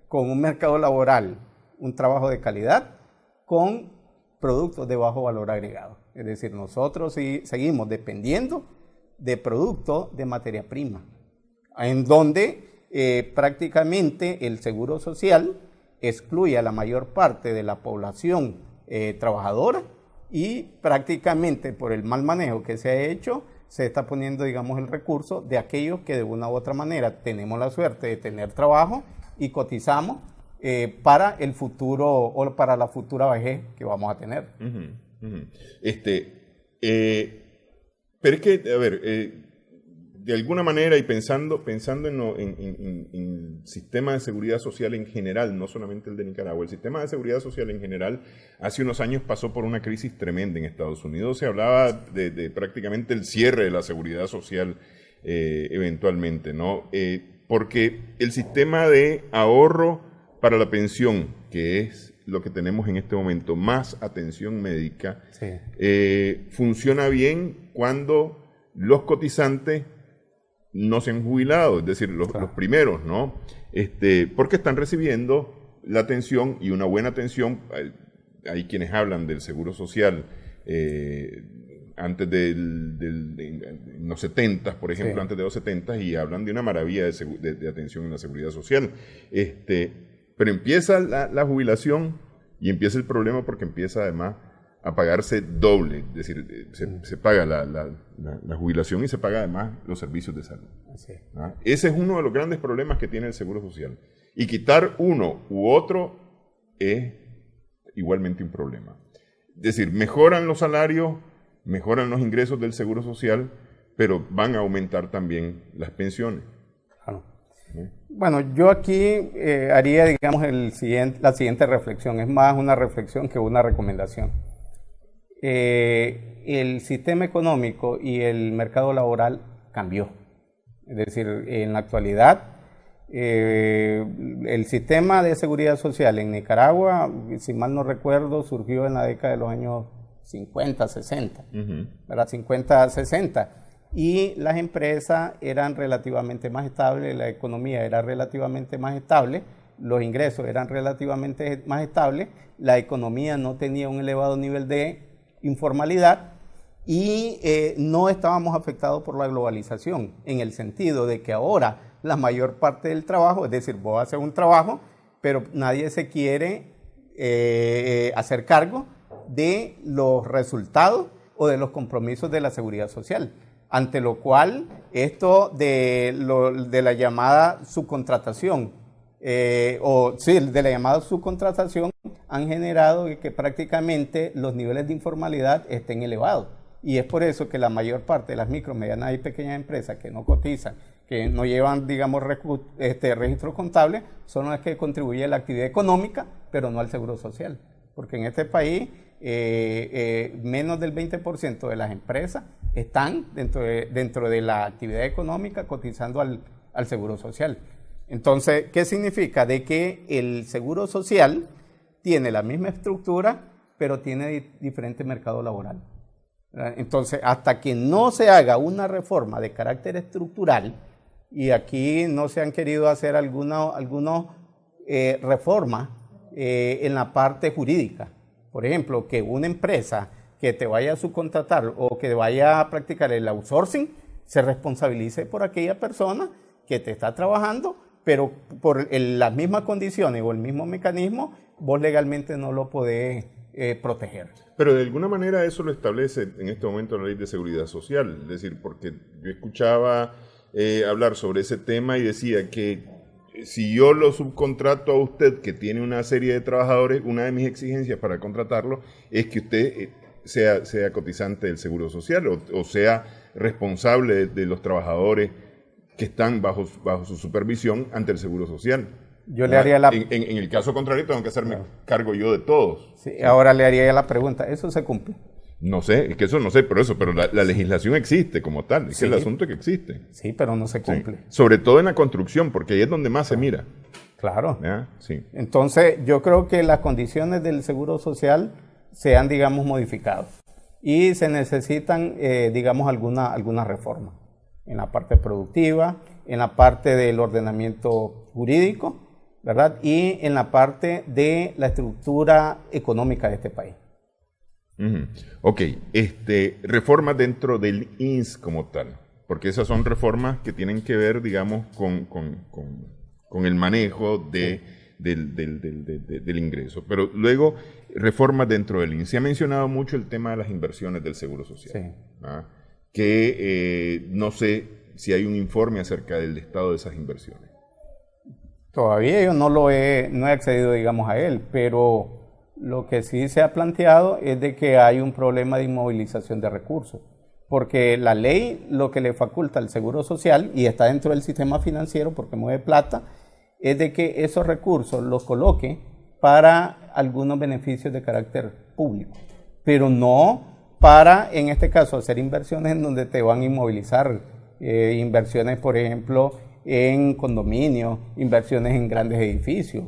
con un mercado laboral, un trabajo de calidad, con productos de bajo valor agregado. Es decir, nosotros seguimos dependiendo de productos de materia prima, en donde prácticamente el seguro social excluye a la mayor parte de la población trabajadora, y prácticamente por el mal manejo que se ha hecho, se está poniendo, digamos, el recurso de aquellos que de una u otra manera tenemos la suerte de tener trabajo y cotizamos para el futuro o para la futura vejez que vamos a tener. Pero es que, a ver, de alguna manera, y pensando en el sistema de seguridad social en general, no solamente el de Nicaragua, el sistema de seguridad social en general hace unos años pasó por una crisis tremenda en Estados Unidos. Se hablaba de prácticamente el cierre de la seguridad social eventualmente, ¿no? Porque el sistema de ahorro para la pensión, que es lo que tenemos en este momento, más atención médica, sí, funciona bien cuando los cotizantes no se han jubilado, es decir, los primeros, ¿no? Porque están recibiendo la atención, y una buena atención. Hay quienes hablan del seguro social antes en los 70, por ejemplo, sí, antes de los 70, y hablan de una maravilla de atención en la seguridad social. Pero empieza la jubilación y empieza el problema, porque empieza además a pagarse doble, es decir, se paga la jubilación y se paga además los servicios de salud. ¿Ah? Ese es uno de los grandes problemas que tiene el Seguro Social. Y quitar uno u otro es igualmente un problema. Es decir, mejoran los salarios, mejoran los ingresos del Seguro Social, pero van a aumentar también las pensiones. Claro. ¿Sí? Bueno, yo aquí haría, digamos, la siguiente reflexión. Es más una reflexión que una recomendación. El sistema económico y el mercado laboral cambió. Es decir, en la actualidad, el sistema de seguridad social en Nicaragua, si mal no recuerdo, surgió en la década de los años 50, 60, ¿verdad? 50, 60. Y las empresas eran relativamente más estables, la economía era relativamente más estable, los ingresos eran relativamente más estables, la economía no tenía un elevado nivel de informalidad, y no estábamos afectados por la globalización, en el sentido de que ahora la mayor parte del trabajo, es decir, vos haces un trabajo, pero nadie se quiere hacer cargo de los resultados o de los compromisos de la seguridad social, ante lo cual esto de la llamada subcontratación, de la llamada subcontratación han generado que prácticamente los niveles de informalidad estén elevados. Y es por eso que la mayor parte de las micro, medianas y pequeñas empresas que no cotizan, que no llevan, digamos, registros contables, son las que contribuyen a la actividad económica, pero no al seguro social. Porque en este país, menos del 20% de las empresas están dentro de la actividad económica cotizando al seguro social. Entonces, ¿qué significa? De que el seguro social tiene la misma estructura, pero tiene diferente mercado laboral. Entonces, hasta que no se haga una reforma de carácter estructural, y aquí no se han querido hacer algunas reformas en la parte jurídica. Por ejemplo, que una empresa que te vaya a subcontratar o que vaya a practicar el outsourcing se responsabilice por aquella persona que te está trabajando, pero por las mismas condiciones o el mismo mecanismo, vos legalmente no lo podés proteger. Pero de alguna manera eso lo establece en este momento la Ley de Seguridad Social. Es decir, porque yo escuchaba hablar sobre ese tema y decía que si yo lo subcontrato a usted, que tiene una serie de trabajadores, una de mis exigencias para contratarlo es que usted sea cotizante del Seguro Social o sea responsable de los trabajadores que están bajo su supervisión ante el Seguro Social. Yo le haría en el caso contrario, tengo que hacerme cargo yo de todos. Sí, ahora le haría la pregunta, ¿eso se cumple? No sé, es que eso no sé, pero la legislación existe como tal, es que el asunto es que existe. Sí, pero no se cumple. Sí. Sobre todo en la construcción, porque ahí es donde más se mira. Claro. Sí. Entonces, yo creo que las condiciones del Seguro Social se han, digamos, modificado y se necesitan, digamos, alguna reforma en la parte productiva, en la parte del ordenamiento jurídico, ¿verdad? Y en la parte de la estructura económica de este país. Ok, reformas dentro del INS como tal, porque esas son reformas que tienen que ver, digamos, con el manejo del ingreso. Pero luego, reformas dentro del INS. Se ha mencionado mucho el tema de las inversiones del Seguro Social, que no sé si hay un informe acerca del estado de esas inversiones. Todavía yo no he accedido, digamos, a él, pero lo que sí se ha planteado es de que hay un problema de inmovilización de recursos, porque la ley lo que le faculta al Seguro Social, y está dentro del sistema financiero porque mueve plata, es de que esos recursos los coloque para algunos beneficios de carácter público, pero no para, en este caso, hacer inversiones en donde te van a inmovilizar, inversiones, por ejemplo, en condominios, inversiones en grandes edificios,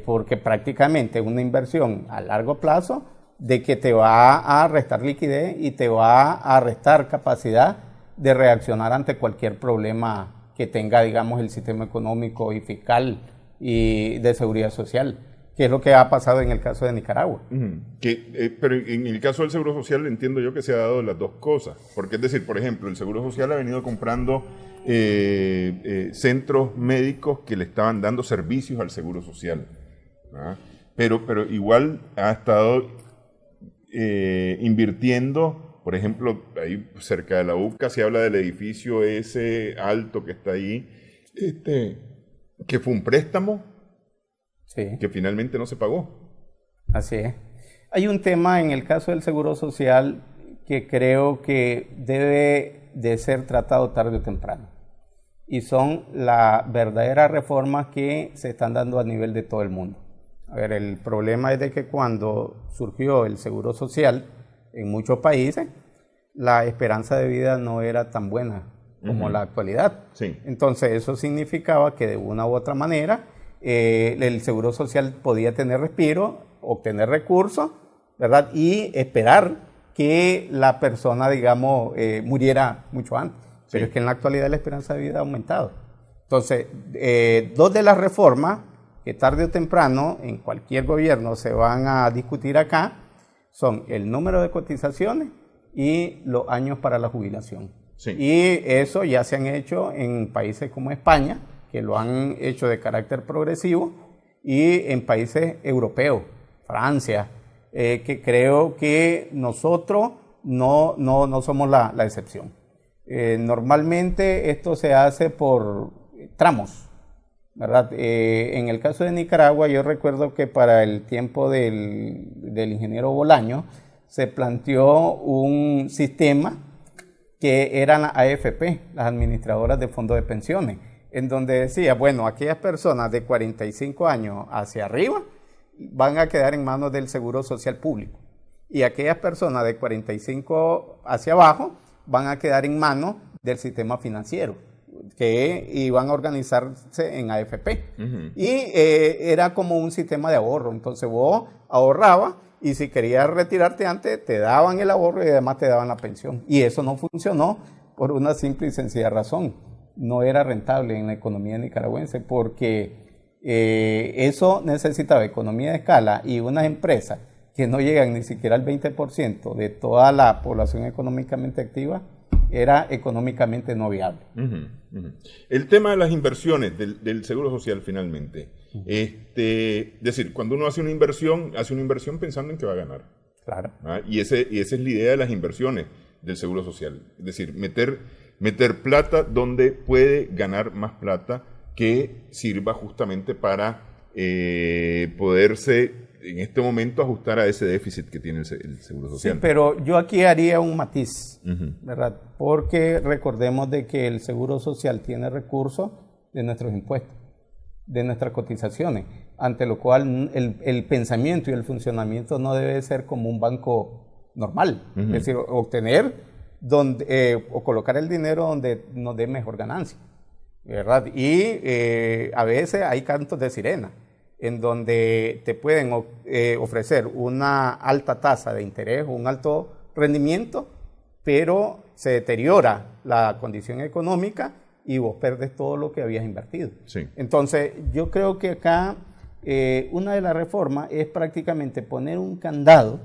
porque prácticamente es una inversión a largo plazo de que te va a restar liquidez y te va a restar capacidad de reaccionar ante cualquier problema que tenga, digamos, el sistema económico y fiscal y de seguridad social, que es lo que ha pasado en el caso de Nicaragua. Pero en el caso del Seguro Social entiendo yo que se ha dado las dos cosas, porque es decir, por ejemplo, el Seguro Social ha venido comprando centros médicos que le estaban dando servicios al Seguro Social, pero igual ha estado invirtiendo, por ejemplo, ahí cerca de la UCA se habla del edificio ese alto que está ahí, que fue un préstamo que finalmente no se pagó. Así es. Hay un tema en el caso del Seguro Social que creo que debe de ser tratado tarde o temprano, y son las verdaderas reformas que se están dando a nivel de todo el mundo. A ver, el problema es de que cuando surgió el Seguro Social en muchos países, la esperanza de vida no era tan buena como la actualidad. Sí. Entonces eso significaba que de una u otra manera el Seguro Social podía tener respiro, obtener recursos, ¿verdad? Y esperar que la persona, digamos, muriera mucho antes. Pero es que en la actualidad la esperanza de vida ha aumentado. Entonces, dos de las reformas que tarde o temprano en cualquier gobierno se van a discutir acá son el número de cotizaciones y los años para la jubilación. Sí. Y eso ya se han hecho en países como España, que lo han hecho de carácter progresivo, y en países europeos, Francia, que creo que nosotros no somos la excepción. Normalmente esto se hace por tramos, ¿verdad? En el caso de Nicaragua, yo recuerdo que para el tiempo del ingeniero Bolaño se planteó un sistema que eran las AFP, las administradoras de fondos de pensiones, en donde decía, bueno, aquellas personas de 45 años hacia arriba van a quedar en manos del Seguro Social Público, y aquellas personas de 45 hacia abajo van a quedar en manos del sistema financiero, que iban a organizarse en AFP. Y era como un sistema de ahorro. Entonces vos ahorrabas y si querías retirarte antes, te daban el ahorro y además te daban la pensión. Y eso no funcionó por una simple y sencilla razón. No era rentable en la economía nicaragüense porque eso necesitaba economía de escala y unas empresas que no llegan ni siquiera al 20% de toda la población económicamente activa, era económicamente no viable. El tema de las inversiones del Seguro Social finalmente. Es decir, cuando uno hace una inversión pensando en que va a ganar. Claro. Y esa es la idea de las inversiones del Seguro Social. Es decir, meter plata donde puede ganar más plata que sirva justamente para poderse en este momento ajustar a ese déficit que tiene el Seguro Social. Sí, pero yo aquí haría un matiz, ¿verdad? Porque recordemos de que el Seguro Social tiene recursos de nuestros impuestos, de nuestras cotizaciones, ante lo cual el pensamiento y el funcionamiento no debe ser como un banco normal, es decir, obtener o colocar el dinero donde nos dé mejor ganancia, ¿verdad? Y a veces hay cantos de sirena, en donde te pueden ofrecer una alta tasa de interés, un alto rendimiento, pero se deteriora la condición económica y vos perdes todo lo que habías invertido. Sí. Entonces, yo creo que acá una de las reformas es prácticamente poner un candado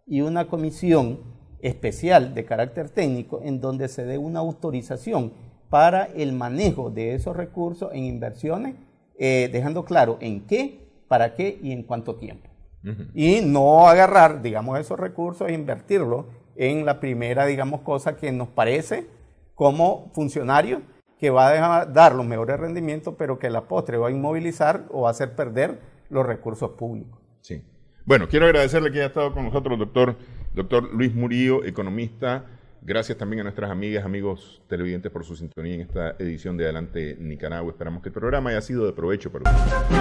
y una comisión especial de carácter técnico en donde se dé una autorización para el manejo de esos recursos en inversiones, dejando claro en qué, para qué y en cuánto tiempo. Y no agarrar, digamos, esos recursos e invertirlos en la primera, digamos, cosa que nos parece como funcionario que va a dar los mejores rendimientos, pero que a la postre va a inmovilizar o va a hacer perder los recursos públicos. Sí. Bueno, quiero agradecerle que haya estado con nosotros, doctor Luis Murillo, economista. Gracias también a nuestras amigas, amigos televidentes por su sintonía en esta edición de Adelante Nicaragua. Esperamos que el programa haya sido de provecho para ustedes.